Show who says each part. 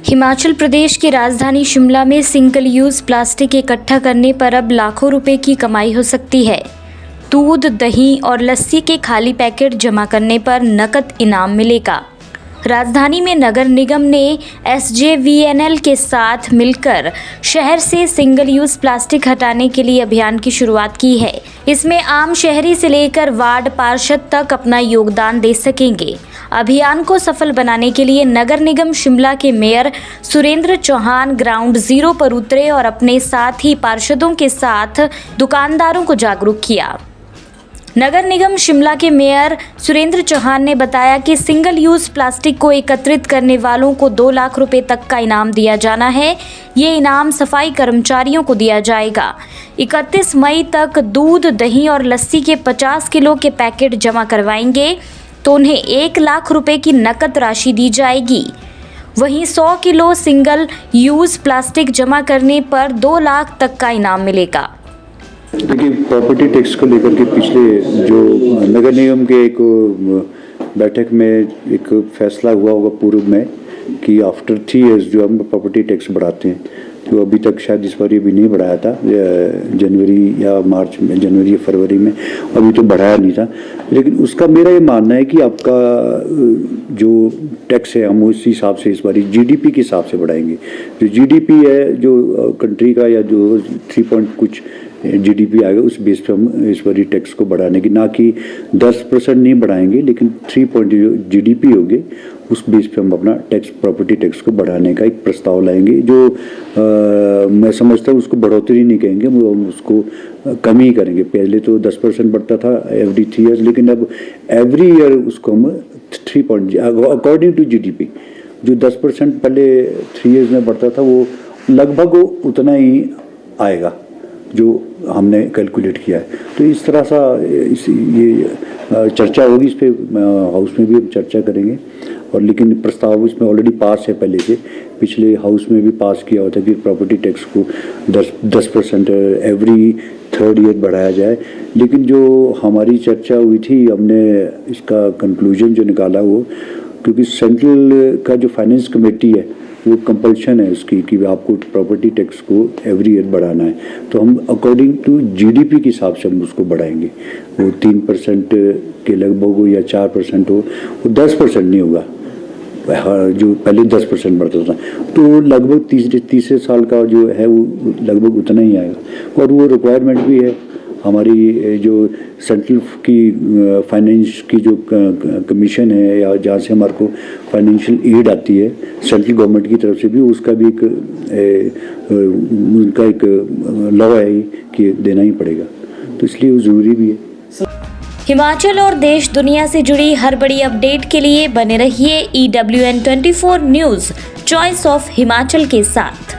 Speaker 1: हिमाचल प्रदेश की राजधानी शिमला में सिंगल यूज प्लास्टिक इकट्ठा करने पर अब लाखों रुपए की कमाई हो सकती है। दूध, दही और लस्सी के खाली पैकेट जमा करने पर नकद इनाम मिलेगा। राजधानी में नगर निगम ने SJVNL के साथ मिलकर शहर से सिंगल यूज प्लास्टिक हटाने के लिए अभियान की शुरुआत की है। इसमें आम शहरी से लेकर वार्ड पार्षद तक अपना योगदान दे सकेंगे। अभियान को सफल बनाने के लिए नगर निगम शिमला के mayor Surendra Chauhan ground zero पर उतरे और अपने साथ ही पार्षदों के साथ दुकानदारों को जागरूक किया। नगर निगम शिमला के मेयर सुरेंद्र चौहान ने बताया कि सिंगल यूज प्लास्टिक को एकत्रित करने वालों को 2 लाख रुपए तक का इनाम दिया जाना है। ये इनाम सफाई कर्मचारियों को दिया जाएगा। 31 मई तक दूध, दही और लस्सी के 50 किलो के पैकेट जमा करवाएंगे तो उन्हें 1 लाख रुपए की नकद राशि दी जाएगी। वहीं 100 किलो सिंगल यूज प्लास्टिक जमा करने पर 2 लाख तक का इनाम मिलेगा।
Speaker 2: देखिए, प्रॉपर्टी टैक्स को लेकर के पिछले जो नगर निगम के एक बैठक में एक फैसला हुआ होगा पूर्व में कि आफ्टर 3 इयर्स जो हम प्रॉपर्टी टैक्स बढ़ाते हैं, जो अभी तक शायद इस बार भी नहीं बढ़ाया था, जनवरी या मार्च में, जनवरी या फरवरी में अभी तो बढ़ाया नहीं था। लेकिन उसका मेरा ये मानना है कि आपका जो टैक्स है हम उस हिसाब से इस बार GDP के हिसाब से बढ़ाएंगे। जो GDP है जो कंट्री का, या जो 3 पॉइंट कुछ GDP आएगा, उस बेस पे हम इस बार टैक्स को बढ़ाने की, ना कि 10% नहीं बढ़ाएंगे, लेकिन 3 पॉइंट जो GDP होंगे उस बेस पे हम अपना टैक्स, प्रॉपर्टी टैक्स को बढ़ाने का एक प्रस्ताव लाएंगे। जो मैं समझता हूँ उसको बढ़ोतरी नहीं कहेंगे, हम उसको कम ही करेंगे। पहले तो 10% बढ़ता था एवरी 3 ईयर्स, लेकिन अब एवरी ईयर उसको हम 3 पॉइंट अकॉर्डिंग टू GDP, जो 10% पहले 3 ईयर्स में बढ़ता था वो लगभग उतना ही आएगा जो हमने कैलकुलेट किया है। तो इस तरह सा ये चर्चा होगी, इस पे हाउस में भी हम चर्चा करेंगे। और लेकिन प्रस्ताव इसमें ऑलरेडी पास है, पहले से पिछले हाउस में भी पास किया हुआ था कि प्रॉपर्टी टैक्स को 10% एवरी 3rd ईयर बढ़ाया जाए। लेकिन जो हमारी चर्चा हुई थी, हमने इसका कंक्लूजन जो निकाला वो, क्योंकि सेंट्रल का जो फाइनेंस कमेटी है वो कंपल्शन है उसकी कि आपको प्रॉपर्टी टैक्स को एवरी ईयर बढ़ाना है, तो हम अकॉर्डिंग टू GDP के हिसाब से हम उसको बढ़ाएंगे। वो 3% के लगभग हो या 4% हो, वो 10% नहीं होगा, जो पहले 10% बढ़ता था। तो लगभग तीसरे साल का जो है वो लगभग उतना ही आएगा। और वो रिक्वायरमेंट भी है हमारी, जो सेंट्रल की फाइनेंस की जो कमीशन है, या जहाँ से हमारे को फाइनेंशियल एड आती है सेंट्रल गवर्नमेंट की तरफ से भी, उसका भी उनका एक लॉ है कि देना ही पड़ेगा, तो इसलिए वो ज़रूरी भी है।
Speaker 1: हिमाचल और देश दुनिया से जुड़ी हर बड़ी अपडेट के लिए बने रहिए EWN24 news, choice of Himachal के साथ।